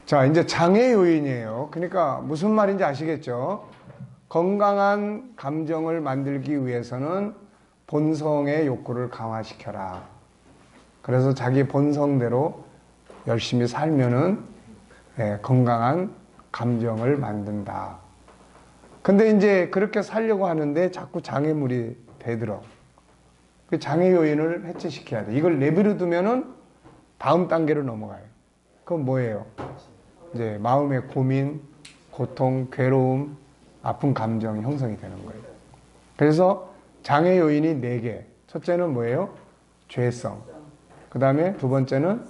자, 이제 장애 요인이에요. 그러니까 무슨 말인지 아시겠죠? 건강한 감정을 만들기 위해서는 본성의 욕구를 강화시켜라. 그래서 자기 본성대로 열심히 살면은 건강한 감정을 만든다. 근데 이제 그렇게 살려고 하는데 자꾸 장애물이 되들어. 그 장애 요인을 해체시켜야 돼. 이걸 내버려 두면은 다음 단계로 넘어가요. 그건 뭐예요? 이제 마음의 고민, 고통, 괴로움, 아픈 감정이 형성이 되는 거예요. 그래서 장애 요인이 4개. 첫째는 뭐예요? 죄성. 그 다음에 두 번째는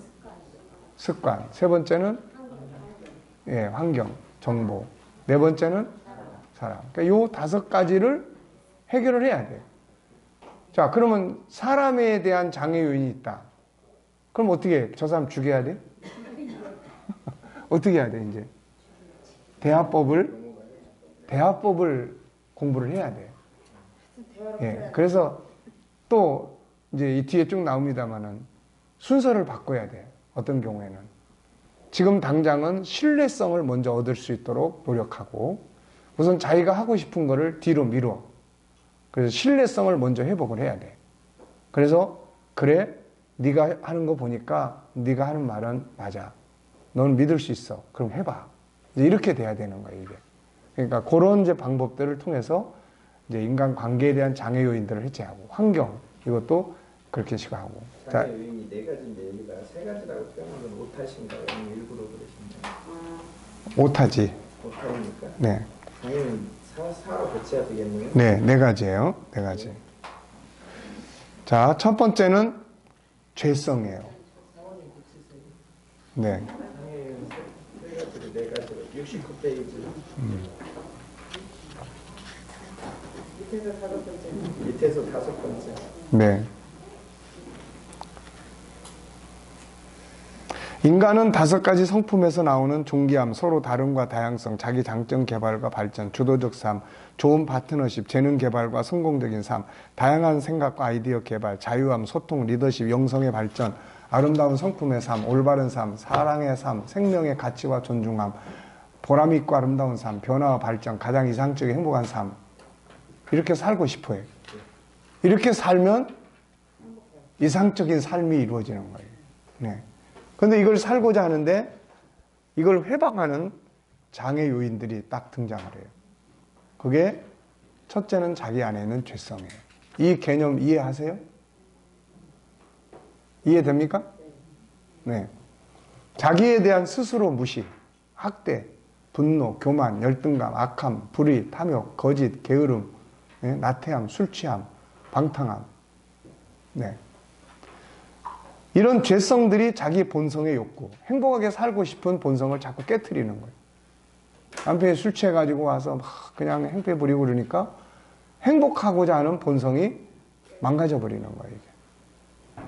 습관. 세 번째는 환경, 정보. 네 번째는 사람. 그러니까 요 5가지를 해결을 해야 돼요. 자, 그러면 사람에 대한 장애 요인이 있다. 그럼 어떻게 해? 저 사람 죽여야 돼? 어떻게 해야 돼, 이제? 대화법을 공부를 해야 돼요. 그래서 또 이제 이 뒤에 쭉 나옵니다만은 순서를 바꿔야 돼요. 어떤 경우에는. 지금 당장은 신뢰성을 먼저 얻을 수 있도록 노력하고 우선 자기가 하고 싶은 거를 뒤로 미뤄. 그래서 신뢰성을 먼저 회복을 해야 돼. 그래서 그래, 네가 하는 거 보니까 네가 하는 말은 맞아. 넌 믿을 수 있어. 그럼 해봐. 이제 이렇게 돼야 되는 거예요, 이게. 그러니까 그런 이제 방법들을 통해서 이제 인간 관계에 대한 장애 요인들을 해체하고 환경 이것도 그렇게 시가하고. 장애 요인이 4가지인데 여기가 3가지라고 표현한 건 오타신가요? 일부러 그러신가요? 오타지. 오타입니까? 네. 장애 요인 4로 고쳐야 되겠네요. 네, 4가지예요. 4가지. 자, 첫 번째는 죄성이에요. 네. 장애 요인 3가지로 4가지로 69페이지. 밑에서 5번째. 네. 인간은 5가지 성품에서 나오는 존귀함, 서로 다름과 다양성, 자기 장점 개발과 발전, 주도적 삶, 좋은 파트너십, 재능 개발과 성공적인 삶, 다양한 생각과 아이디어 개발, 자유함, 소통, 리더십, 영성의 발전, 아름다운 성품의 삶, 올바른 삶, 사랑의 삶, 생명의 가치와 존중함, 보람있고 아름다운 삶, 변화와 발전, 가장 이상적인 행복한 삶. 이렇게 살고 싶어요. 이렇게 살면 이상적인 삶이 이루어지는 거예요. 네. 근데 이걸 살고자 하는데 이걸 회방하는 장애 요인들이 딱 등장을 해요. 그게 첫째는 자기 안에 있는 죄성이에요. 이 개념 이해하세요? 이해됩니까? 네. 자기에 대한 스스로 무시, 학대, 분노, 교만, 열등감, 악함, 불의, 탐욕, 거짓, 게으름, 나태함, 술 취함, 방탕함. 네. 이런 죄성들이 자기 본성의 욕구, 행복하게 살고 싶은 본성을 자꾸 깨트리는 거예요. 남편이 술 취해가지고 와서 막 그냥 행패 부리고 그러니까 행복하고자 하는 본성이 망가져 버리는 거예요, 이게.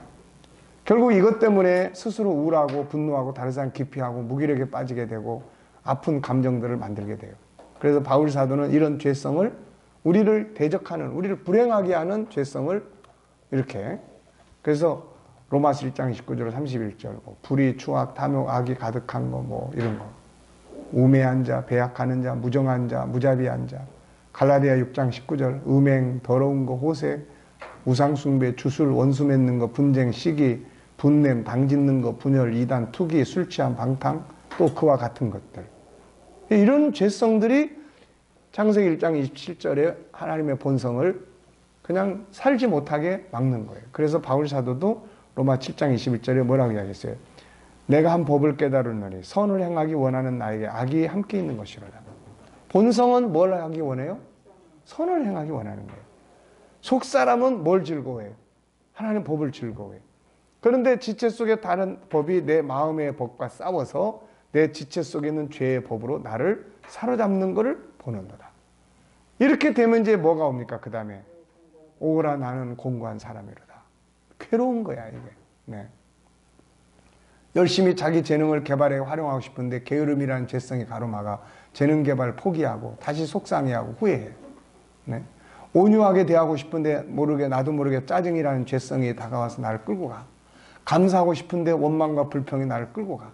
결국 이것 때문에 스스로 우울하고 분노하고 다른 사람 기피하고 무기력에 빠지게 되고 아픈 감정들을 만들게 돼요. 그래서 바울 사도는 이런 죄성을 우리를 대적하는, 우리를 불행하게 하는 죄성을 이렇게. 그래서 로마서 1장 19절 31절 불의, 추악, 탐욕, 악이 가득한 거 뭐 이런 거. 우매한 자, 배약하는 자, 무정한 자, 무자비한 자. 갈라디아 6장 19절 음행, 더러운 거, 호색, 우상숭배, 주술, 원수 맺는 거, 분쟁, 시기, 분냄, 당짓는 거, 분열, 이단, 투기, 술 취함, 방탕, 또 그와 같은 것들. 이런 죄성들이 창세기 1장 27절에 하나님의 본성을 그냥 살지 못하게 막는 거예요. 그래서 바울 사도도 로마 7장 21절에 뭐라고 이야기했어요? 내가 한 법을 깨달으노니 선을 행하기 원하는 나에게 악이 함께 있는 것이로다. 본성은 뭘 하기 원해요? 선을 행하기 원하는 거예요. 속사람은 뭘 즐거워해요? 하나님 법을 즐거워해요. 그런데 지체 속에 다른 법이 내 마음의 법과 싸워서 내 지체 속에 있는 죄의 법으로 나를 사로잡는 것을 보는도다. 이렇게 되면 이제 뭐가 옵니까? 그 다음에 오라 나는 공고한 사람이로다. 괴로운 거야 이게. 네. 열심히 자기 재능을 개발해 활용하고 싶은데 게으름이라는 죄성이 가로막아 재능 개발 포기하고 다시 속상해하고 후회해. 네. 온유하게 대하고 싶은데 모르게 나도 모르게 짜증이라는 죄성이 다가와서 나를 끌고 가. 감사하고 싶은데 원망과 불평이 나를 끌고 가.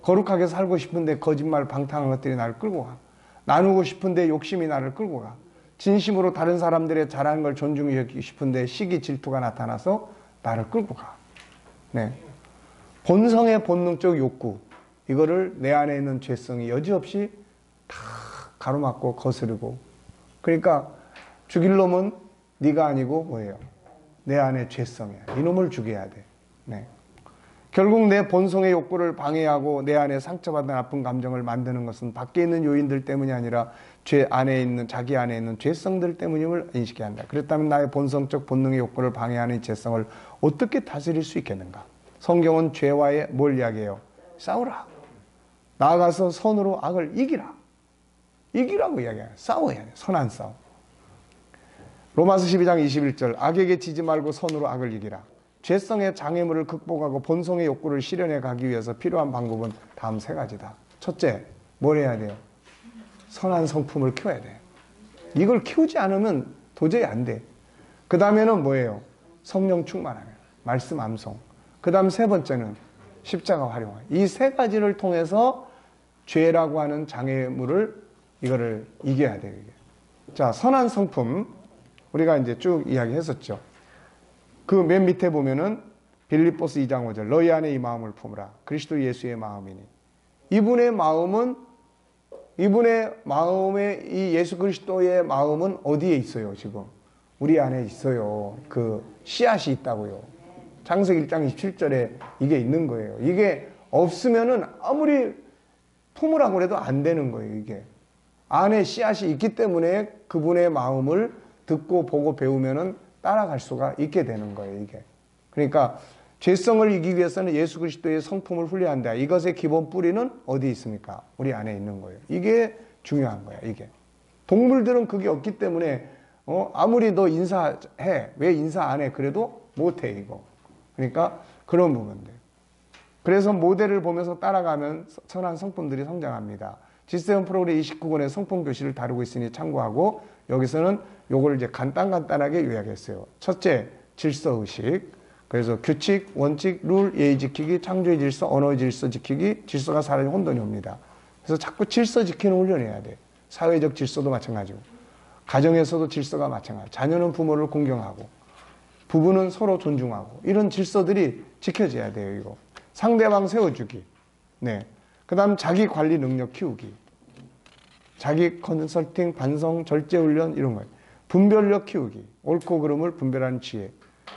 거룩하게 살고 싶은데 거짓말 방탕한 것들이 나를 끌고 가. 나누고 싶은데 욕심이 나를 끌고 가. 진심으로 다른 사람들의 잘하는 걸 존중해 여기고 싶은데 시기 질투가 나타나서 나를 끌고 가. 네. 본성의 본능적 욕구, 이거를 내 안에 있는 죄성이 여지없이 다 가로막고 거스르고, 그러니까 죽일 놈은 네가 아니고 뭐예요? 내 안에 죄성이야. 이놈을 죽여야 돼. 네. 결국 내 본성의 욕구를 방해하고 내 안에 상처받은 나쁜 감정을 만드는 것은 밖에 있는 요인들 때문이 아니라 자기 안에 있는 죄성들 때문임을 인식해야 한다. 그렇다면 나의 본성적 본능의 욕구를 방해하는 이 죄성을 어떻게 다스릴 수 있겠는가? 성경은 죄와의 뭘 이야기해요? 싸우라. 나아가서 선으로 악을 이기라. 이기라고 이야기해요. 싸워야 돼. 선한 싸움. 로마서 12장 21절, 악에게 지지 말고 선으로 악을 이기라. 죄성의 장애물을 극복하고 본성의 욕구를 실현해 가기 위해서 필요한 방법은 다음 세 가지다. 첫째, 뭘 해야 돼요? 선한 성품을 키워야 돼. 이걸 키우지 않으면 도저히 안 돼. 그 다음에는 뭐예요? 성령 충만하면, 말씀 암송. 그 다음 세 번째는 십자가 활용하기. 이 세 가지를 통해서 죄라고 하는 장애물을 이거를 이겨야 돼요. 이게. 자, 선한 성품 우리가 이제 쭉 이야기했었죠. 그 맨 밑에 보면은 빌립보스 2장 5절, 너희 안에 이 마음을 품으라. 그리스도 예수의 마음이니. 이분의 마음에 이 예수 그리스도의 마음은 어디에 있어요, 지금? 우리 안에 있어요. 그 씨앗이 있다고요. 창세기 1장 27절에 이게 있는 거예요. 이게 없으면은 아무리 품으라고 해도 안 되는 거예요, 이게. 안에 씨앗이 있기 때문에 그분의 마음을 듣고 보고 배우면은 따라갈 수가 있게 되는 거예요, 이게. 그러니까 죄성을 이기기 위해서는 예수 그리스도의 성품을 훈련한다. 이것의 기본 뿌리는 어디 있습니까? 우리 안에 있는 거예요. 이게 중요한 거야, 이게. 동물들은 그게 없기 때문에 아무리 너 인사해, 왜 인사 안 해? 그래도 못해, 이거. 그러니까 그런 부분들. 그래서 모델을 보면서 따라가면 선한 성품들이 성장합니다. 지세온 프로그램 29권의 성품 교실을 다루고 있으니 참고하고, 여기서는 요걸 이제 간단하게 요약했어요. 첫째, 질서의식. 그래서 규칙, 원칙, 룰, 예의 지키기, 창조의 질서, 언어의 질서 지키기, 질서가 사라지면 혼돈이 옵니다. 그래서 자꾸 질서 지키는 훈련해야 돼. 사회적 질서도 마찬가지고, 가정에서도 질서가 마찬가지. 자녀는 부모를 공경하고, 부부는 서로 존중하고, 이런 질서들이 지켜져야 돼요, 이거. 상대방 세워주기. 네. 그 다음 자기 관리 능력 키우기. 자기 컨설팅, 반성, 절제훈련, 이런 거예요. 분별력 키우기. 옳고 그름을 분별하는 지혜.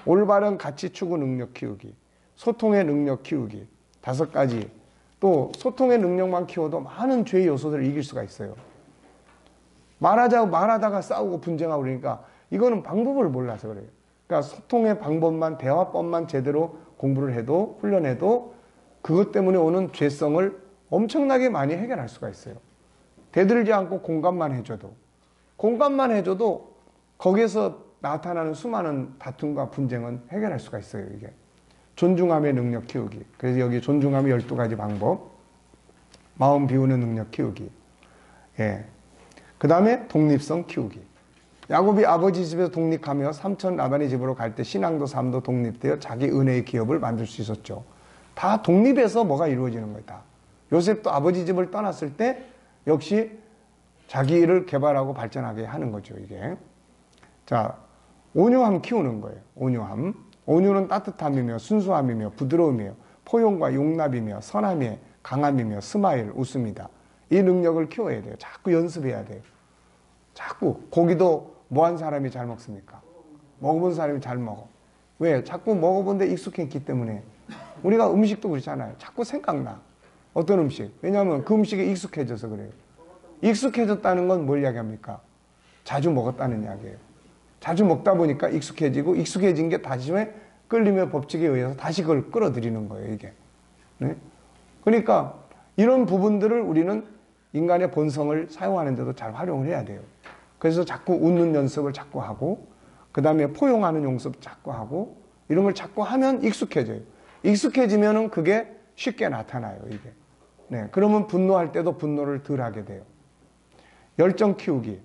올바른 가치 추구 능력 키우기. 소통의 능력 키우기. 5가지. 또 소통의 능력만 키워도 많은 죄의 요소들을 이길 수가 있어요. 말하다가 싸우고 분쟁하고 그러니까 이거는 방법을 몰라서 그래요. 그러니까 소통의 방법만, 대화법만 제대로 공부를 해도, 훈련해도 그것 때문에 오는 죄성을 엄청나게 많이 해결할 수가 있어요. 대들지 않고 공감만 해줘도 거기에서 나타나는 수많은 다툼과 분쟁은 해결할 수가 있어요, 이게. 존중함의 능력 키우기. 그래서 여기 존중함의 12가지 방법. 마음 비우는 능력 키우기. 예. 그 다음에 독립성 키우기. 야곱이 아버지 집에서 독립하며 삼촌 라반의 집으로 갈 때 신앙도 삶도 독립되어 자기 은혜의 기업을 만들 수 있었죠. 다 독립해서 뭐가 이루어지는 거예요, 다. 요셉도 아버지 집을 떠났을 때 역시 자기를 개발하고 발전하게 하는 거죠, 이게. 자, 온유함 키우는 거예요. 온유함. 온유는 따뜻함이며 순수함이며 부드러움이며 포용과 용납이며 선함이며 강함이며 스마일, 웃음이다. 이 능력을 키워야 돼요. 자꾸 연습해야 돼요. 자꾸. 고기도 뭐 한 사람이 잘 먹습니까? 먹어본 사람이 잘 먹어. 왜? 자꾸 먹어본 데 익숙했기 때문에. 우리가 음식도 그렇잖아요. 자꾸 생각나. 어떤 음식? 왜냐하면 그 음식에 익숙해져서 그래요. 익숙해졌다는 건 뭘 이야기합니까? 자주 먹었다는 이야기예요. 자주 먹다 보니까 익숙해지고, 익숙해진 게 다시 끌림의 법칙에 의해서 다시 그걸 끌어들이는 거예요, 이게. 네? 그러니까 이런 부분들을 우리는 인간의 본성을 사용하는데도 잘 활용을 해야 돼요. 그래서 자꾸 웃는 연습을 자꾸 하고, 그 다음에 포용하는 연습 자꾸 하고, 이런 걸 자꾸 하면 익숙해져요. 익숙해지면은 그게 쉽게 나타나요, 이게. 네. 그러면 분노할 때도 분노를 덜 하게 돼요. 열정 키우기.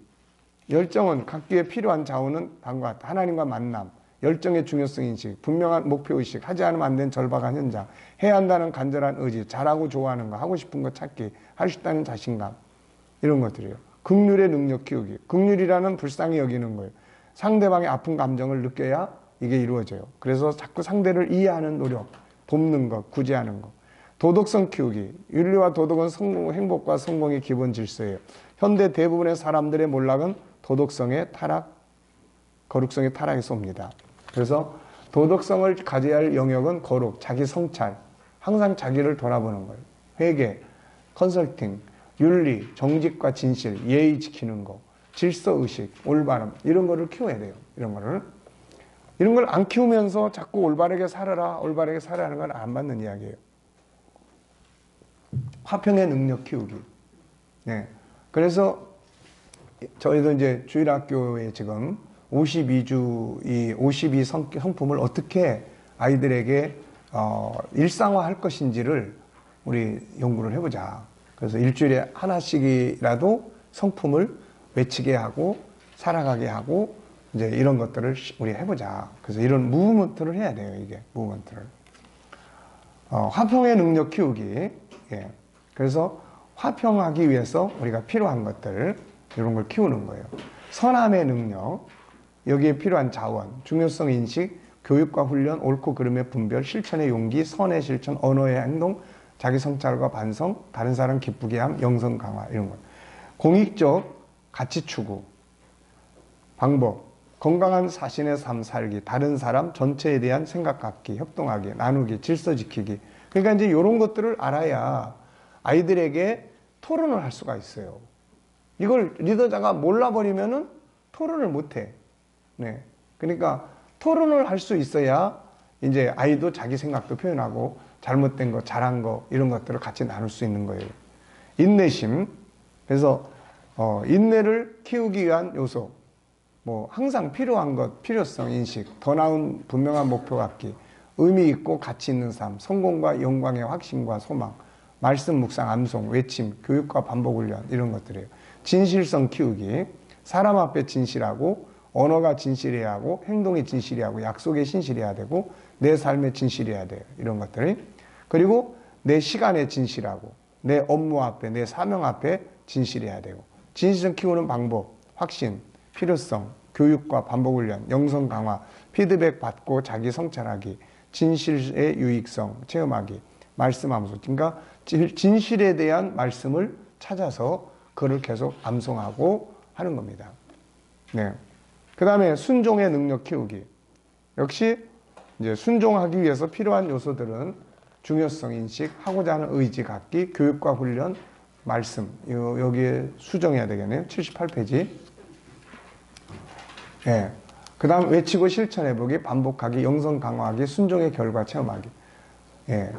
열정은 갖기에 필요한 자원은 다음과 같다. 하나님과 만남, 열정의 중요성 인식, 분명한 목표 의식, 하지 않으면 안 되는 절박한 현장, 해야 한다는 간절한 의지, 잘하고 좋아하는 거, 하고 싶은 거 찾기, 할 수 있다는 자신감, 이런 것들이에요. 긍휼의 능력 키우기. 긍휼이라는 불쌍히 여기는 거예요. 상대방의 아픈 감정을 느껴야 이게 이루어져요. 그래서 자꾸 상대를 이해하는 노력, 돕는 것, 구제하는 것. 도덕성 키우기. 윤리와 도덕은 행복과 성공의 기본 질서예요. 현대 대부분의 사람들의 몰락은 도덕성의 타락, 거룩성의 타락에서 옵니다. 그래서 도덕성을 가져야 할 영역은 거룩, 자기 성찰, 항상 자기를 돌아보는 거예요. 회계, 컨설팅, 윤리, 정직과 진실, 예의 지키는 거, 질서의식, 올바름, 이런 거를 키워야 돼요. 이런 거를. 이런 걸 안 키우면서 자꾸 올바르게 살아라, 올바르게 살아라는 건 안 맞는 이야기예요. 화평의 능력 키우기. 네. 그래서 저희도 이제 주일학교에 지금 52주, 이 52 성품을 어떻게 아이들에게 일상화 할 것인지를 우리 연구를 해보자. 그래서 일주일에 하나씩이라도 성품을 외치게 하고 살아가게 하고 이제 이런 것들을 우리 해보자. 그래서 이런 무브먼트를 해야 돼요. 이게 무브먼트를. 화평의 능력 키우기. 예. 그래서 화평하기 위해서 우리가 필요한 것들 이런 걸 키우는 거예요. 선함의 능력. 여기에 필요한 자원, 중요성 인식, 교육과 훈련, 옳고 그름의 분별, 실천의 용기, 선의 실천, 언어의 행동, 자기 성찰과 반성, 다른 사람 기쁘게 함, 영성 강화 이런 것. 공익적 가치 추구, 방법, 건강한 자신의 삶 살기, 다른 사람 전체에 대한 생각 갖기, 협동하기, 나누기, 질서 지키기. 그러니까 이제 이런 것들을 알아야 아이들에게 토론을 할 수가 있어요. 이걸 리더자가 몰라버리면은 토론을 못해. 네. 그러니까 토론을 할 수 있어야 이제 아이도 자기 생각도 표현하고 잘못된 거, 잘한 거 이런 것들을 같이 나눌 수 있는 거예요. 인내심. 그래서 인내를 키우기 위한 요소. 뭐 항상 필요한 것, 필요성 인식, 더 나은 분명한 목표 갖기, 의미 있고 가치 있는 삶, 성공과 영광의 확신과 소망, 말씀 묵상, 암송, 외침, 교육과 반복 훈련 이런 것들이에요. 진실성 키우기. 사람 앞에 진실하고 언어가 진실해야 하고 행동이 진실해야 하고 약속에 신실해야 되고 내 삶에 진실해야 돼요. 이런 것들이. 그리고 내 시간에 진실하고 내 업무 앞에 내 사명 앞에 진실해야 되고 진실성 키우는 방법, 확신, 필요성, 교육과 반복훈련, 영성 강화, 피드백 받고 자기 성찰하기, 진실의 유익성 체험하기, 말씀 암송. 그러니까 진실에 대한 말씀을 찾아서 그를 계속 암송하고 하는 겁니다. 네. 그 다음에 순종의 능력 키우기. 역시 이제 순종하기 위해서 필요한 요소들은 중요성 인식, 하고자 하는 의지 갖기, 교육과 훈련, 말씀. 여기에 수정해야 되겠네요. 78페이지. 예. 그 다음 외치고 실천해보기, 반복하기, 영성 강화하기, 순종의 결과 체험하기. 예.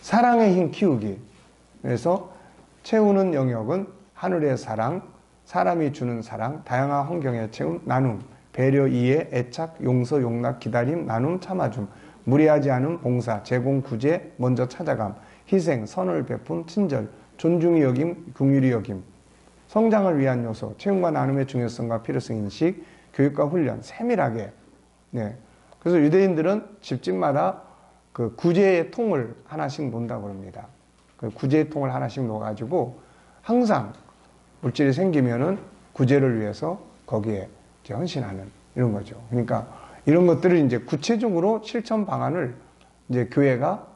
사랑의 힘 키우기. 그래서 채우는 영역은 하늘의 사랑, 사람이 주는 사랑, 다양한 환경의 채움, 나눔, 배려, 이해, 애착, 용서, 용납, 기다림, 나눔, 참아줌, 무리하지 않음, 봉사, 제공, 구제, 먼저 찾아감, 희생, 선을 베품, 친절, 존중이 여김, 긍휼히 여김, 성장을 위한 요소, 채움과 나눔의 중요성과 필요성 인식, 교육과 훈련, 세밀하게. 네. 그래서 유대인들은 집집마다 그 구제의 통을 하나씩 놓는다고 합니다. 그 구제의 통을 하나씩 놓아가지고 항상 물질이 생기면은 구제를 위해서 거기에 이제 헌신하는 이런 거죠. 그러니까 이런 것들을 이제 구체적으로 실천 방안을 이제 교회가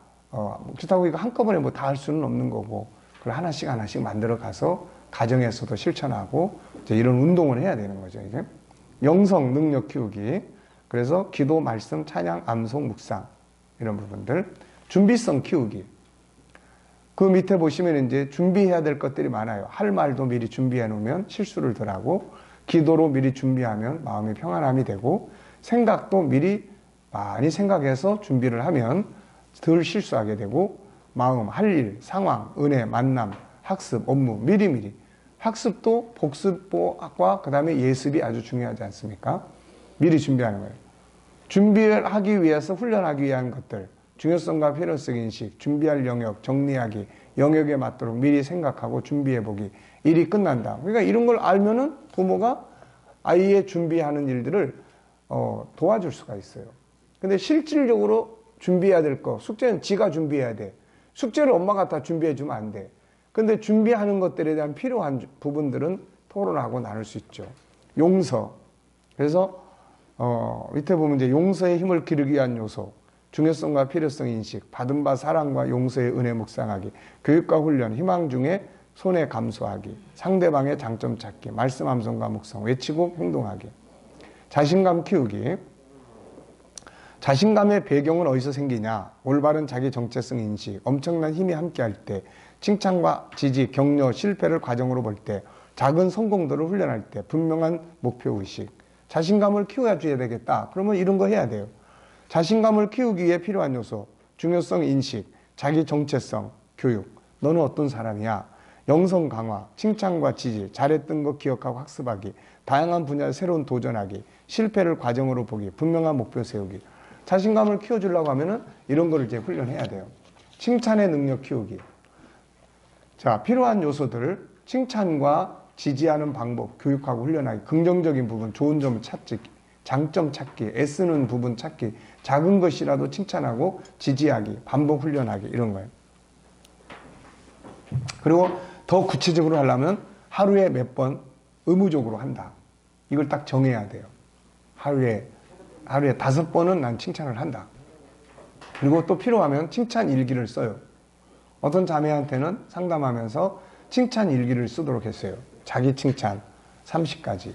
그렇다고 이거 한꺼번에 뭐 다 할 수는 없는 거고 그걸 하나씩 만들어 가서 가정에서도 실천하고 이제 이런 운동을 해야 되는 거죠. 이제 영성 능력 키우기. 그래서 기도, 말씀, 찬양, 암송, 묵상 이런 부분들. 준비성 키우기. 그 밑에 보시면 이제 준비해야 될 것들이 많아요. 할 말도 미리 준비해 놓으면 실수를 덜 하고, 기도로 미리 준비하면 마음이 평안함이 되고, 생각도 미리 많이 생각해서 준비를 하면 덜 실수하게 되고, 마음, 할 일, 상황, 은혜, 만남, 학습, 업무 미리미리. 학습도 복습과 그 다음에 예습이 아주 중요하지 않습니까? 미리 준비하는 거예요. 준비를 하기 위해서 훈련하기 위한 것들. 중요성과 필요성 인식, 준비할 영역, 정리하기, 영역에 맞도록 미리 생각하고 준비해보기, 일이 끝난다. 그러니까 이런 걸 알면은 부모가 아이의 준비하는 일들을 도와줄 수가 있어요. 근데 실질적으로 준비해야 될 거, 숙제는 지가 준비해야 돼. 숙제를 엄마가 다 준비해 주면 안 돼. 근데 준비하는 것들에 대한 필요한 부분들은 토론하고 나눌 수 있죠. 용서. 그래서 밑에 보면 이제 용서의 힘을 기르기 위한 요소, 중요성과 필요성 인식, 받은 바 사랑과 용서의 은혜 묵상하기, 교육과 훈련, 희망 중에 손해 감수하기, 상대방의 장점 찾기, 말씀 암송과 묵상, 외치고 행동하기, 자신감 키우기. 자신감의 배경은 어디서 생기냐? 올바른 자기 정체성 인식, 엄청난 힘이 함께할 때, 칭찬과 지지, 격려, 실패를 과정으로 볼 때, 작은 성공들을 훈련할 때, 분명한 목표의식. 자신감을 키워야 되겠다. 그러면 이런 거 해야 돼요. 자신감을 키우기 위해 필요한 요소, 중요성 인식, 자기 정체성, 교육. 너는 어떤 사람이야? 영성 강화, 칭찬과 지지, 잘했던 거 기억하고 학습하기, 다양한 분야에 새로운 도전하기, 실패를 과정으로 보기, 분명한 목표 세우기. 자신감을 키워주려고 하면은 이런 걸 이제 훈련해야 돼요. 칭찬의 능력 키우기. 자, 필요한 요소들, 칭찬과 지지하는 방법, 교육하고 훈련하기, 긍정적인 부분, 좋은 점 찾기, 장점 찾기, 애쓰는 부분 찾기, 작은 것이라도 칭찬하고 지지하기, 반복 훈련하기, 이런 거예요. 그리고 더 구체적으로 하려면 하루에 몇 번 의무적으로 한다. 이걸 딱 정해야 돼요. 하루에 5번은 난 칭찬을 한다. 그리고 또 필요하면 칭찬 일기를 써요. 어떤 자매한테는 상담하면서 칭찬 일기를 쓰도록 했어요. 자기 칭찬 30가지.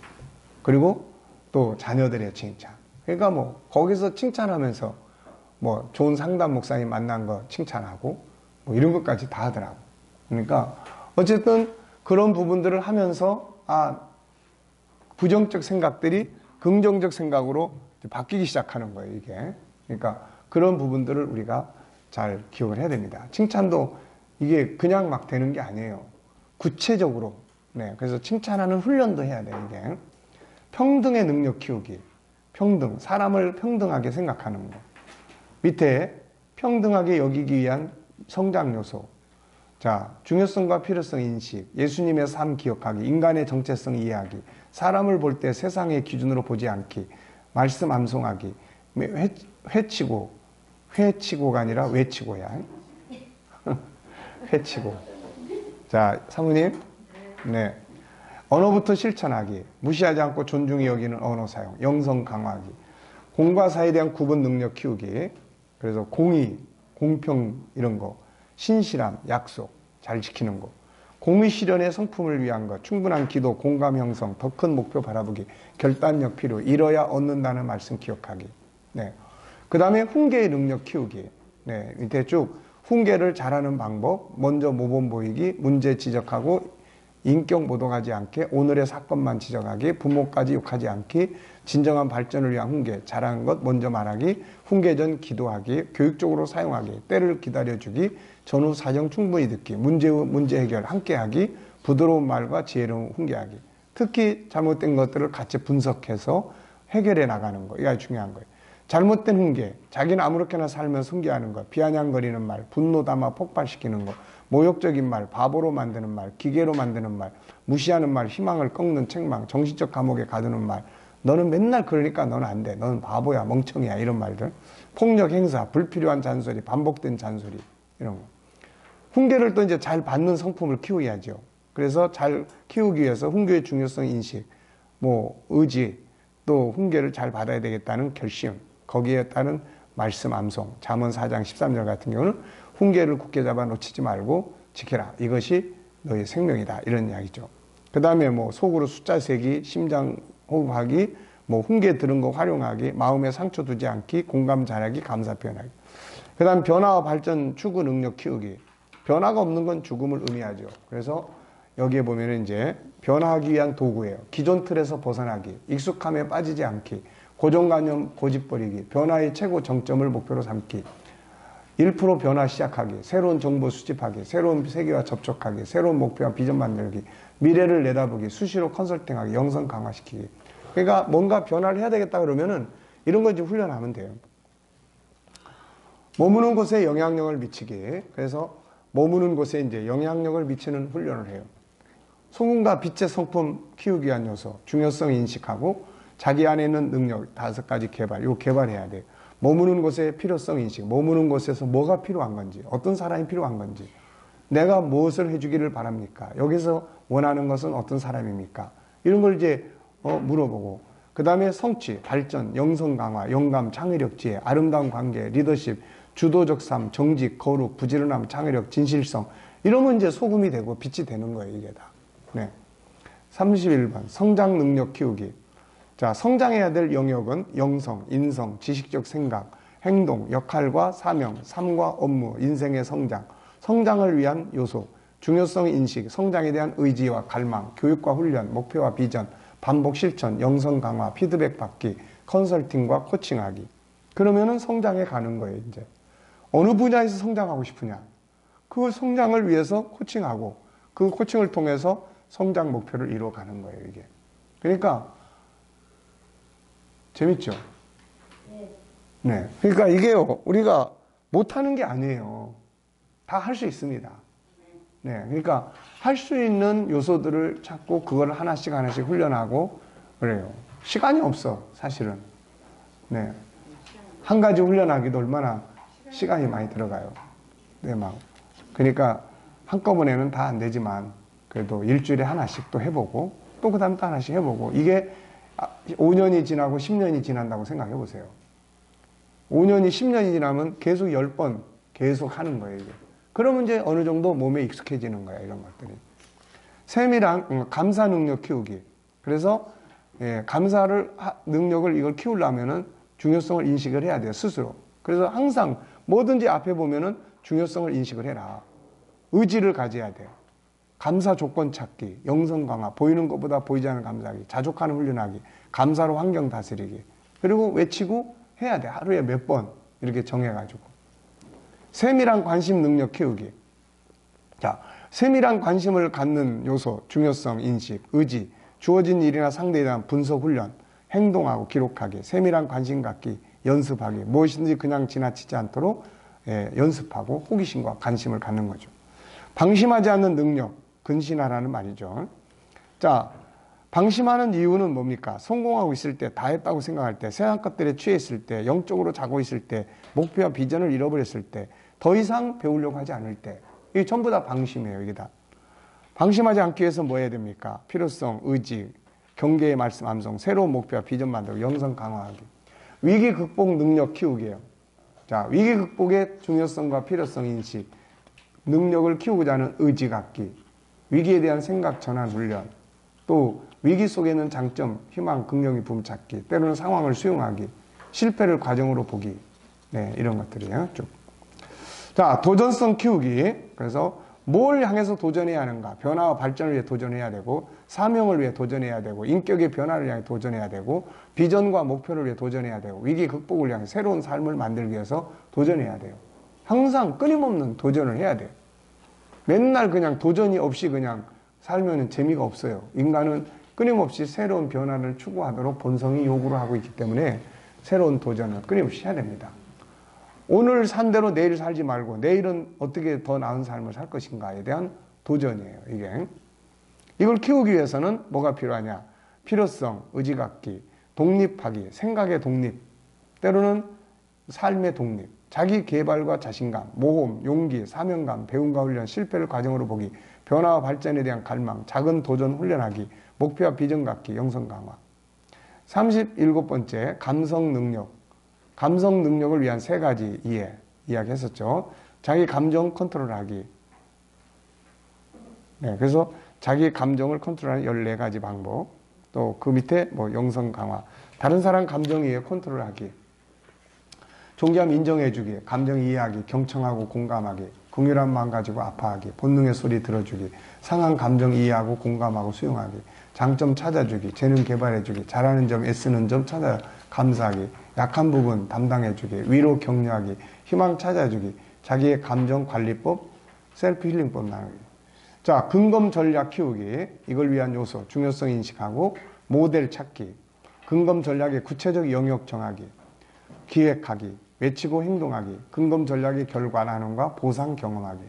그리고 또 자녀들의 칭찬. 그러니까 뭐 거기서 칭찬하면서 뭐 좋은 상담 목사님 만난 거 칭찬하고 뭐 이런 것까지 다 하더라고. 그러니까 어쨌든 그런 부분들을 하면서 부정적 생각들이 긍정적 생각으로 바뀌기 시작하는 거예요, 이게. 그러니까 그런 부분들을 우리가 잘 기억을 해야 됩니다. 칭찬도 이게 그냥 막 되는 게 아니에요. 구체적으로. 네. 그래서 칭찬하는 훈련도 해야 돼요, 이게. 평등의 능력 키우기. 평등. 사람을 평등하게 생각하는 거. 밑에 평등하게 여기기 위한 성장 요소. 자, 중요성과 필요성 인식, 예수님의 삶 기억하기, 인간의 정체성 이해하기, 사람을 볼 때 세상의 기준으로 보지 않기, 말씀 암송하기, 회치고가 아니라 외치고야. 회치고. 자, 사모님. 네. 언어부터 실천하기, 무시하지 않고 존중히 여기는 언어 사용, 영성 강화하기, 공과 사에 대한 구분 능력 키우기, 그래서 공의, 공평 이런 거, 신실함, 약속 잘 지키는 거, 공의 실현의 성품을 위한 것, 충분한 기도, 공감 형성, 더 큰 목표 바라보기, 결단력 필요, 이뤄야 얻는다는 말씀 기억하기. 네. 그 다음에 훈계의 능력 키우기. 네. 밑에 쭉 훈계를 잘하는 방법, 먼저 모범 보이기, 문제 지적하고 인격 모독하지 않게, 오늘의 사건만 지적하기, 부모까지 욕하지 않기, 진정한 발전을 위한 훈계, 잘하는 것 먼저 말하기, 훈계 전 기도하기, 교육적으로 사용하기, 때를 기다려주기, 전후 사정 충분히 듣기, 문제 해결 함께하기, 부드러운 말과 지혜로운 훈계하기. 특히 잘못된 것들을 같이 분석해서 해결해 나가는 거, 이게 중요한 거예요. 잘못된 훈계, 자기는 아무렇게나 살면서 훈계하는 것, 비아냥거리는 말, 분노 담아 폭발시키는 것, 모욕적인 말, 바보로 만드는 말, 기계로 만드는 말, 무시하는 말, 희망을 꺾는 책망, 정신적 감옥에 가두는 말, 너는 맨날 그러니까 너는 안 돼, 너는 바보야, 멍청이야, 이런 말들, 폭력 행사, 불필요한 잔소리, 반복된 잔소리, 이런 거. 훈계를 또 이제 잘 받는 성품을 키워야죠. 그래서 잘 키우기 위해서 훈계의 중요성 인식, 뭐 의지, 또 훈계를 잘 받아야 되겠다는 결심, 거기에 따른 말씀 암송, 잠언 4장 13절 같은 경우는 훈계를 굳게 잡아 놓치지 말고 지켜라. 이것이 너의 생명이다. 이런 이야기죠. 그 다음에 뭐 속으로 숫자 세기, 심장 호흡하기, 뭐 훈계 들은 거 활용하기, 마음에 상처 두지 않기, 공감 잘하기, 감사 표현하기. 그 다음 변화와 발전 추구 능력 키우기. 변화가 없는 건 죽음을 의미하죠. 그래서 여기에 보면은 이제 변화하기 위한 도구예요. 기존 틀에서 벗어나기, 익숙함에 빠지지 않기, 고정관념 고집버리기, 변화의 최고 정점을 목표로 삼기, 1% 변화 시작하기, 새로운 정보 수집하기, 새로운 세계와 접촉하기, 새로운 목표와 비전 만들기, 미래를 내다보기, 수시로 컨설팅하기, 영성 강화시키기. 그러니까 뭔가 변화를 해야 되겠다 그러면은 이런 거 이제 훈련하면 돼요. 머무는 곳에 영향력을 미치기. 그래서 머무는 곳에 이제 영향력을 미치는 훈련을 해요. 소금과 빛의 성품 키우기 위한 요소, 중요성 인식하고 자기 안에 있는 능력 5가지 개발, 이거 개발해야 돼요. 머무는 곳의 필요성 인식, 머무는 곳에서 뭐가 필요한 건지, 어떤 사람이 필요한 건지, 내가 무엇을 해주기를 바랍니까? 여기서 원하는 것은 어떤 사람입니까? 이런 걸 이제 물어보고, 그 다음에 성취, 발전, 영성 강화, 영감, 창의력, 지혜, 아름다운 관계, 리더십, 주도적 삶, 정직, 거룩, 부지런함, 창의력, 진실성, 이러면 이제 소금이 되고 빛이 되는 거예요, 이게 다. 네. 31번, 성장 능력 키우기. 자, 성장해야 될 영역은 영성, 인성, 지식적 생각, 행동, 역할과 사명, 삶과 업무, 인생의 성장, 성장을 위한 요소, 중요성 인식, 성장에 대한 의지와 갈망, 교육과 훈련, 목표와 비전, 반복 실천, 영성 강화, 피드백 받기, 컨설팅과 코칭하기. 그러면은 성장해 가는 거예요, 이제. 어느 분야에서 성장하고 싶으냐? 그 성장을 위해서 코칭하고, 그 코칭을 통해서 성장 목표를 이루어가는 거예요, 이게. 그러니까, 재밌죠? 네. 그러니까 이게요, 우리가 못하는 게 아니에요. 다 할 수 있습니다. 네. 그러니까 할 수 있는 요소들을 찾고 그걸 하나씩 훈련하고 그래요. 시간이 없어, 사실은. 네. 한 가지 훈련하기도 얼마나 시간이 많이 들어가요. 네, 막. 그러니까 한꺼번에는 다 안 되지만 그래도 일주일에 하나씩 또 해보고 또 그 다음 또 하나씩 해보고 이게 5년이 지나고 10년이 지난다고 생각해 보세요. 5년이 10년이 지나면 계속 10번 계속 하는 거예요, 이게. 그러면 이제 어느 정도 몸에 익숙해지는 거야, 이런 것들이. 셈이랑 감사 능력 키우기. 그래서 감사를 능력을 이걸 키우려면은 중요성을 인식을 해야 돼요, 스스로. 그래서 항상 뭐든지 앞에 보면은 중요성을 인식을 해라. 의지를 가져야 돼요. 감사 조건 찾기, 영성 강화, 보이는 것보다 보이지 않는 감사하기, 자족하는 훈련하기, 감사로 환경 다스리기. 그리고 외치고 해야 돼. 하루에 몇 번 이렇게 정해가지고. 세밀한 관심 능력 키우기. 자, 세밀한 관심을 갖는 요소, 중요성 인식, 의지, 주어진 일이나 상대에 대한 분석 훈련, 행동하고 기록하기, 세밀한 관심 갖기, 연습하기, 무엇인지 그냥 지나치지 않도록 연습하고 호기심과 관심을 갖는 거죠. 방심하지 않는 능력, 근신하라는 말이죠. 자, 방심하는 이유는 뭡니까? 성공하고 있을 때, 다 했다고 생각할 때, 세상 것들에 취해 있을 때, 영적으로 자고 있을 때, 목표와 비전을 잃어버렸을 때, 더 이상 배우려고 하지 않을 때, 이게 전부 다 방심이에요, 이게 다. 방심하지 않기 위해서 뭐 해야 됩니까? 필요성, 의지, 경계의 말씀 암송, 새로운 목표와 비전 만들고, 영성 강화하기. 위기 극복 능력 키우기예요. 자, 위기 극복의 중요성과 필요성 인식, 능력을 키우고자 하는 의지 갖기, 위기에 대한 생각 전환 훈련, 또 위기 속에는 장점, 희망, 긍정의 부분 찾기, 때로는 상황을 수용하기, 실패를 과정으로 보기, 네, 이런 것들이에요, 쭉. 자, 도전성 키우기. 그래서 뭘 향해서 도전해야 하는가? 변화와 발전을 위해 도전해야 되고, 사명을 위해 도전해야 되고, 인격의 변화를 향해 도전해야 되고, 비전과 목표를 위해 도전해야 되고, 위기 극복을 향해 새로운 삶을 만들기 위해서 도전해야 돼요. 항상 끊임없는 도전을 해야 돼요. 맨날 그냥 도전이 없이 그냥 살면 재미가 없어요. 인간은 끊임없이 새로운 변화를 추구하도록 본성이 요구를 하고 있기 때문에 새로운 도전을 끊임없이 해야 됩니다. 오늘 산 대로 내일 살지 말고 내일은 어떻게 더 나은 삶을 살 것인가에 대한 도전이에요, 이게. 이걸 키우기 위해서는 뭐가 필요하냐? 필요성, 의지 갖기, 독립하기, 생각의 독립, 때로는 삶의 독립, 자기 개발과 자신감, 모험, 용기, 사명감, 배움과 훈련, 실패를 과정으로 보기, 변화와 발전에 대한 갈망, 작은 도전 훈련하기, 목표와 비전 갖기, 영성 강화. 37번째, 감성 능력. 감성 능력을 위한 3가지 이야기했었죠. 자기 감정 컨트롤하기. 네, 그래서 자기 감정을 컨트롤하는 14가지 방법. 또 그 밑에 뭐 영성 강화. 다른 사람 감정 이해 컨트롤하기. 존귀함 인정해주기, 감정 이해하기, 경청하고 공감하기, 긍휼한 마음 가지고 아파하기, 본능의 소리 들어주기, 상한 감정 이해하고 공감하고 수용하기, 장점 찾아주기, 재능 개발해주기, 잘하는 점 애쓰는 점 찾아 감사하기, 약한 부분 담당해주기, 위로 격려하기, 희망 찾아주기, 자기의 감정 관리법, 셀프 힐링법 나누기. 자, 근검 전략 키우기, 이걸 위한 요소, 중요성 인식하고 모델 찾기, 근검 전략의 구체적 영역 정하기, 기획하기, 외치고 행동하기, 근검 전략의 결과 나눔과 보상 경험하기.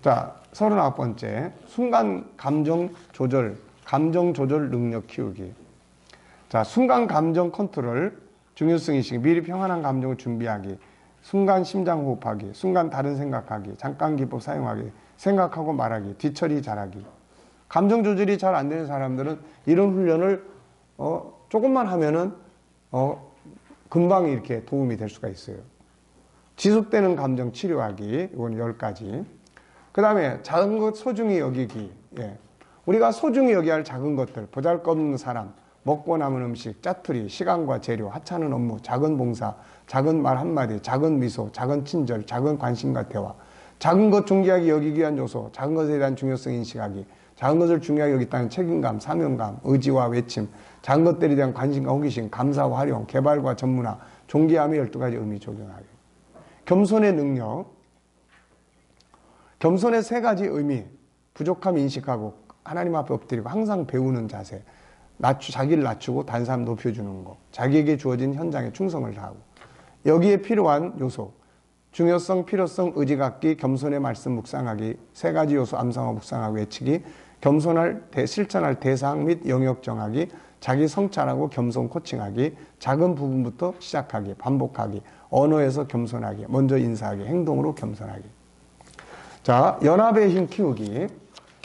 자, 39번째, 순간 감정 조절 능력 키우기. 자, 순간 감정 컨트롤, 중요성 인식, 미리 평안한 감정을 준비하기, 순간 심장 호흡하기, 순간 다른 생각하기, 잠깐 기법 사용하기, 생각하고 말하기, 뒤처리 잘하기. 감정 조절이 잘 안 되는 사람들은 이런 훈련을 조금만 하면은 금방 이렇게 도움이 될 수가 있어요. 지속되는 감정 치료하기, 이건 10가지. 그 다음에 작은 것 소중히 여기기. 예. 우리가 소중히 여겨야 할 작은 것들, 보잘것없는 사람, 먹고 남은 음식, 짜투리, 시간과 재료, 하찮은 업무, 작은 봉사, 작은 말 한마디, 작은 미소, 작은 친절, 작은 관심과 대화, 작은 것 존귀하게 여기기 위한 요소, 작은 것에 대한 중요성 인식하기, 작은 것을 중요하게 여기다는 책임감, 사명감, 의지와 외침, 작은 것들에 대한 관심과 호기심, 감사와 활용, 개발과 전문화, 존귀함의 12가지 의미 적용하기. 겸손의 능력, 겸손의 3가지 의미, 부족함 인식하고 하나님 앞에 엎드리고 항상 배우는 자세, 자기를 낮추고 다른 사람 높여주는 것, 자기에게 주어진 현장에 충성을 다하고, 여기에 필요한 요소, 중요성, 필요성, 의지 갖기, 겸손의 말씀 묵상하기, 3가지 요소 암상하고 묵상하고 외치기, 겸손할 실천할 대상 및 영역 정하기, 자기 성찰하고 겸손 코칭하기, 작은 부분부터 시작하기, 반복하기, 언어에서 겸손하기, 먼저 인사하기, 행동으로 겸손하기. 자, 연합의 힘 키우기.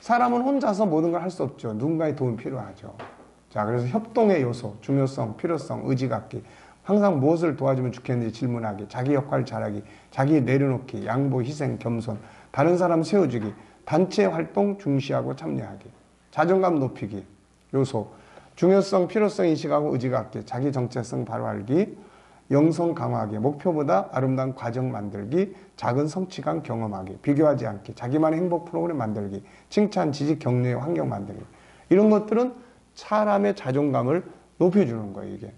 사람은 혼자서 모든 걸 할 수 없죠. 누군가의 도움이 필요하죠. 자, 그래서 협동의 요소, 중요성, 필요성, 의지 갖기, 항상 무엇을 도와주면 좋겠는지 질문하기, 자기 역할을 잘하기, 자기 내려놓기, 양보, 희생, 겸손, 다른 사람 세워주기, 단체 활동 중시하고 참여하기, 자존감 높이기, 요소, 중요성, 필요성 인식하고 의지 갖기, 자기 정체성 바로 알기, 영성 강화하기, 목표보다 아름다운 과정 만들기, 작은 성취감 경험하기, 비교하지 않기, 자기만의 행복 프로그램 만들기, 칭찬, 지지, 격려의 환경 만들기. 이런 것들은 사람의 자존감을 높여주는 거예요, 이게.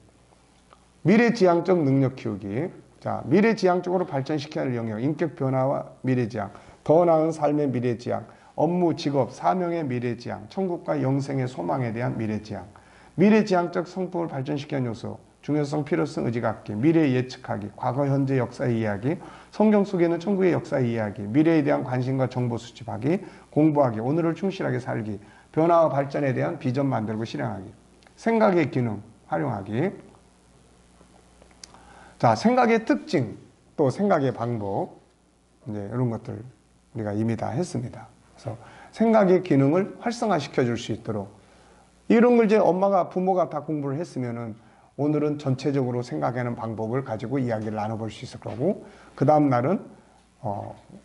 미래지향적 능력 키우기. 자, 미래지향적으로 발전시켜야 할 영역, 인격 변화와 미래지향, 더 나은 삶의 미래지향, 업무, 직업, 사명의 미래지향, 천국과 영생의 소망에 대한 미래지향, 미래지향적 성품을 발전시키는 요소, 중요성, 필요성, 의지 갖기, 미래 예측하기, 과거, 현재 역사의 이야기, 성경 속에는 천국의 역사의 이야기, 미래에 대한 관심과 정보 수집하기, 공부하기, 오늘을 충실하게 살기, 변화와 발전에 대한 비전 만들고 실행하기, 생각의 기능 활용하기. 자, 생각의 특징, 또 생각의 방법, 이제 이런 것들 우리가 이미 다 했습니다. 그래서 생각의 기능을 활성화시켜 줄 수 있도록 이런 걸 이제 엄마가, 부모가 다 공부를 했으면은 오늘은 전체적으로 생각하는 방법을 가지고 이야기를 나눠볼 수 있을 거고, 그 다음 날은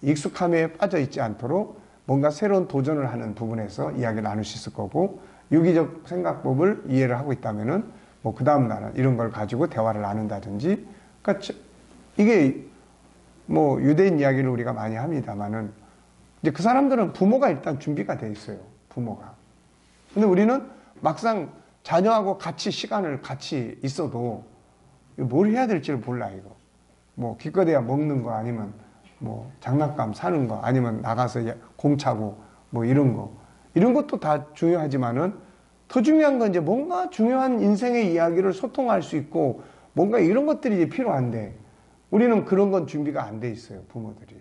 익숙함에 빠져 있지 않도록 뭔가 새로운 도전을 하는 부분에서 이야기를 나눌 수 있을 거고, 유기적 생각법을 이해를 하고 있다면은 뭐 그 다음 날은 이런 걸 가지고 대화를 나눈다든지, 그러니까 이게 뭐 유대인 이야기를 우리가 많이 합니다만은 이제 그 사람들은 부모가 일단 준비가 돼 있어요. 부모가. 근데 우리는 막상 자녀하고 같이 시간을 같이 있어도 뭘 해야 될지를 몰라, 이거. 뭐 기껏해야 먹는 거, 아니면 뭐 장난감 사는 거, 아니면 나가서 공 차고 뭐 이런 거. 이런 것도 다 중요하지만은 더 중요한 건 이제 뭔가 중요한 인생의 이야기를 소통할 수 있고 뭔가 이런 것들이 이제 필요한데 우리는 그런 건 준비가 안 돼 있어요, 부모들이.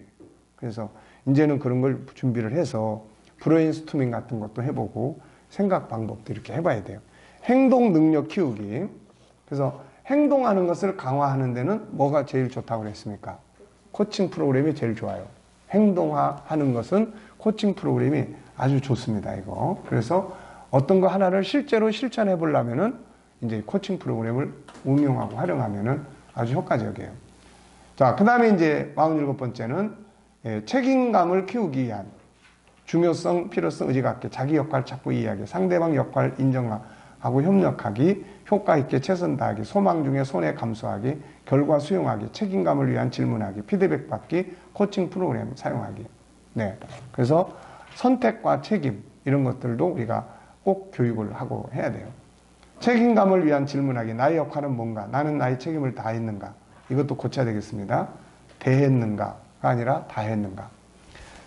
그래서 이제는 그런 걸 준비를 해서 브레인스토밍 같은 것도 해보고 생각 방법도 이렇게 해봐야 돼요. 행동 능력 키우기. 그래서 행동하는 것을 강화하는 데는 뭐가 제일 좋다고 그랬습니까? 코칭 프로그램이 제일 좋아요. 행동화하는 것은 코칭 프로그램이 아주 좋습니다, 이거. 그래서 어떤 거 하나를 실제로 실천해 보려면은 이제 코칭 프로그램을 응용하고 활용하면은 아주 효과적이에요. 자, 그 다음에 이제 47번째는 책임감을 키우기 위한 중요성, 필요성, 의지 갖기, 자기 역할 찾고 이해하기, 상대방 역할 인정하고 협력하기, 효과 있게 최선 다하기, 소망 중에 손해 감수하기, 결과 수용하기, 책임감을 위한 질문하기, 피드백 받기, 코칭 프로그램 사용하기. 네. 그래서 선택과 책임, 이런 것들도 우리가 꼭 교육을 하고 해야 돼요. 책임감을 위한 질문하기, 나의 역할은 뭔가, 나는 나의 책임을 다했는가, 이것도 고쳐야 되겠습니다. 대했는가가 아니라 다했는가.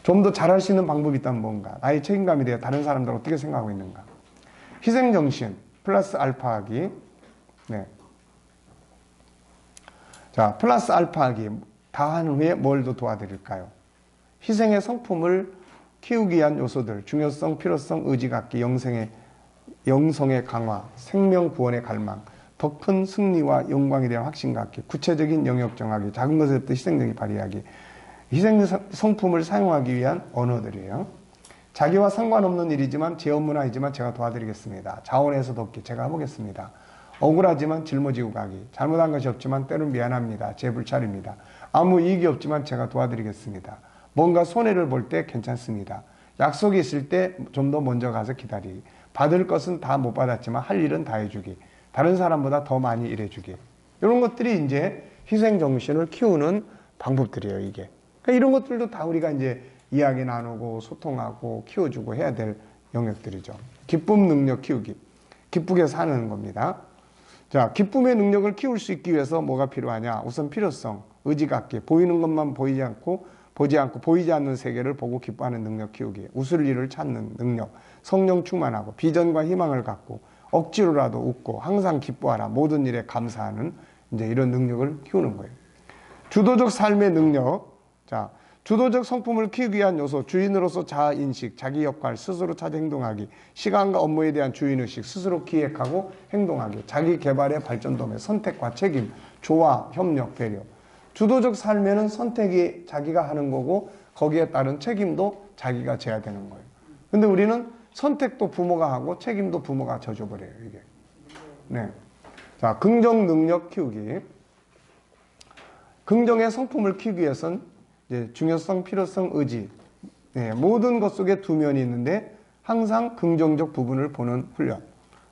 좀 더 잘할 수 있는 방법이 있다면 뭔가, 나의 책임감에 대해 다른 사람들 어떻게 생각하고 있는가. 희생정신 플러스 알파하기. 네. 자, 플러스 알파하기. 다 한 후에 뭘 더 도와드릴까요? 희생의 성품을 키우기 위한 요소들, 중요성, 필요성, 의지 갖기, 영생의 영성의 강화, 생명 구원의 갈망, 더 큰 승리와 영광에 대한 확신 갖기, 구체적인 영역 정하기, 작은 것에부터 희생력이 발휘하기, 희생 성품을 사용하기 위한 언어들이에요. 자기와 상관없는 일이지만 제 업무는 아니지만 제가 도와드리겠습니다. 자원해서 돕기 제가 해보겠습니다. 억울하지만 짊어지고 가기, 잘못한 것이 없지만 때론 미안합니다. 제 불찰입니다. 아무 이익이 없지만 제가 도와드리겠습니다. 뭔가 손해를 볼 때 괜찮습니다. 약속이 있을 때 좀 더 먼저 가서 기다리기, 받을 것은 다 못 받았지만 할 일은 다 해주기, 다른 사람보다 더 많이 일해주기. 이런 것들이 이제 희생정신을 키우는 방법들이에요, 이게. 그러니까 이런 것들도 다 우리가 이제 이야기 나누고 소통하고 키워주고 해야 될 영역들이죠. 기쁨 능력 키우기. 기쁘게 사는 겁니다. 자, 기쁨의 능력을 키울 수 있기 위해서 뭐가 필요하냐? 우선 필요성, 의지 갖기. 보이는 것만 보이지 않고 보이지 않는 세계를 보고 기뻐하는 능력 키우기. 웃을 일을 찾는 능력. 성령 충만하고 비전과 희망을 갖고 억지로라도 웃고 항상 기뻐하라. 모든 일에 감사하는 이제 이런 능력을 키우는 거예요. 주도적 삶의 능력. 자, 주도적 성품을 키우기 위한 요소, 주인으로서 자아인식, 자기 역할, 스스로 찾아 행동하기, 시간과 업무에 대한 주인의식, 스스로 기획하고 행동하기, 자기 개발의 발전도매, 선택과 책임, 조화, 협력, 배려. 주도적 삶에는 선택이 자기가 하는 거고 거기에 따른 책임도 자기가 져야 되는 거예요. 근데 우리는 선택도 부모가 하고 책임도 부모가 져줘버려요, 이게. 네. 자, 긍정 능력 키우기. 긍정의 성품을 키우기 위해서는 중요성, 필요성, 의지. 네, 모든 것 속에 두 면이 있는데 항상 긍정적 부분을 보는 훈련.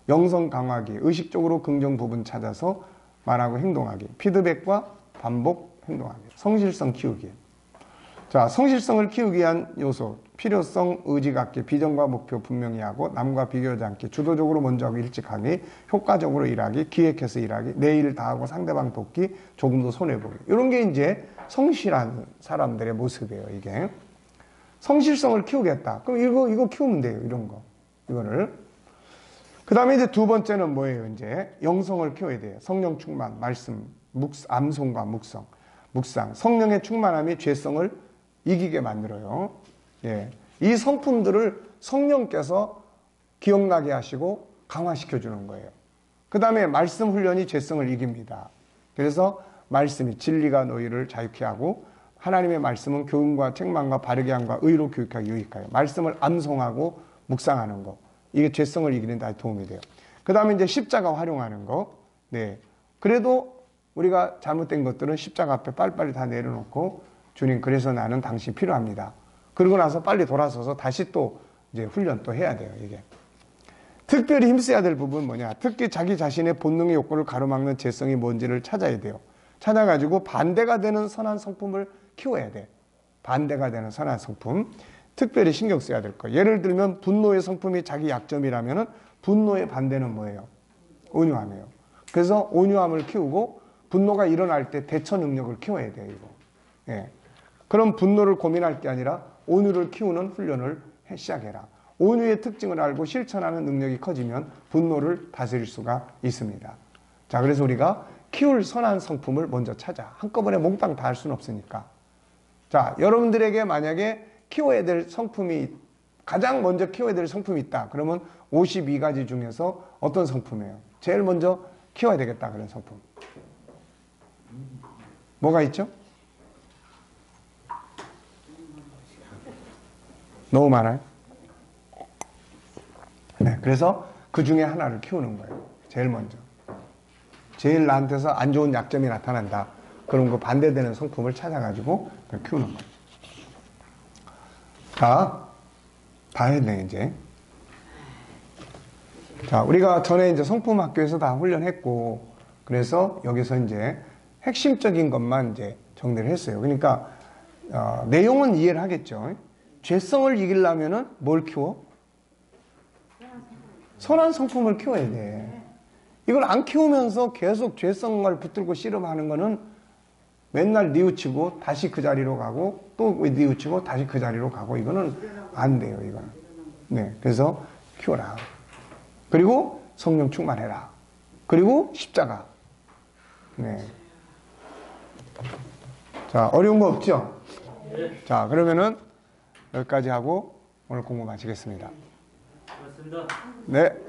영성 강화하기, 의식적으로 긍정 부분 찾아서 말하고 행동하기. 피드백과 반복 행동하기. 성실성 키우기. 자, 성실성을 키우기 위한 요소. 필요성, 의지 갖기, 비전과 목표 분명히 하고 남과 비교하지 않기, 주도적으로 먼저 하고 일찍 하기, 효과적으로 일하기, 기획해서 일하기, 내 일 다 하고 상대방 돕기, 조금 더 손해보기. 이런 게 이제 성실한 사람들의 모습이에요, 이게. 성실성을 키우겠다. 그럼 이거 키우면 돼요, 이런 거. 이거를. 그 다음에 이제 두 번째는 뭐예요, 이제? 영성을 키워야 돼요. 성령 충만, 말씀, 암송과 묵상. 성령의 충만함이 죄성을 이기게 만들어요. 예. 이 성품들을 성령께서 기억나게 하시고 강화시켜 주는 거예요. 그 다음에 말씀 훈련이 죄성을 이깁니다. 그래서 말씀이 진리가 너희를 자유케 하고 하나님의 말씀은 교훈과 책망과 바르게 함과 의로 교육하기 유익하여 말씀을 암송하고 묵상하는 거, 이게 죄성을 이기는 데 도움이 돼요. 그 다음에 이제 십자가 활용하는 거. 네. 그래도 우리가 잘못된 것들은 십자가 앞에 빨리빨리 다 내려놓고 주님, 그래서 나는 당신 필요합니다. 그러고 나서 빨리 돌아서서 다시 또 이제 훈련 또 해야 돼요, 이게. 특별히 힘써야 될 부분은 뭐냐? 특히 자기 자신의 본능의 욕구를 가로막는 죄성이 뭔지를 찾아야 돼요. 찾아가지고 반대가 되는 선한 성품을 키워야 돼. 반대가 되는 선한 성품. 특별히 신경 써야 될 거예요. 예를 들면 분노의 성품이 자기 약점이라면은 분노의 반대는 뭐예요? 온유함이에요. 그래서 온유함을 키우고 분노가 일어날 때 대처 능력을 키워야 돼요, 이거. 예. 그럼 분노를 고민할 게 아니라 온유를 키우는 훈련을 시작해라. 온유의 특징을 알고 실천하는 능력이 커지면 분노를 다스릴 수가 있습니다. 자, 그래서 우리가 키울 선한 성품을 먼저 찾아. 한꺼번에 몽땅 다 할 수는 없으니까. 자, 여러분들에게 만약에 키워야 될 성품이, 가장 먼저 키워야 될 성품이 있다. 그러면 52가지 중에서 어떤 성품이에요? 제일 먼저 키워야 되겠다, 그런 성품. 뭐가 있죠? 너무 많아요. 네, 그래서 그 중에 하나를 키우는 거예요. 제일 먼저. 제일 나한테서 안 좋은 약점이 나타난다. 그럼 그 반대되는 성품을 찾아가지고 그걸 키우는 거예요. 자, 다 했네, 이제. 자, 우리가 전에 이제 성품 학교에서 다 훈련했고, 그래서 여기서 이제 핵심적인 것만 이제 정리를 했어요. 그러니까, 내용은 이해를 하겠죠. 죄성을 이기려면은 뭘 키워? 선한 성품을 키워야 돼. 이걸 안 키우면서 계속 죄성을 붙들고 씨름하는 거는 맨날 뉘우치고 다시 그 자리로 가고 또 뉘우치고 다시 그 자리로 가고, 이거는 안 돼요, 이거는. 네. 그래서 키워라. 그리고 성령 충만해라. 그리고 십자가. 네. 자, 어려운 거 없죠? 자, 그러면은 여기까지 하고 오늘 공부 마치겠습니다. 고맙습니다. 네.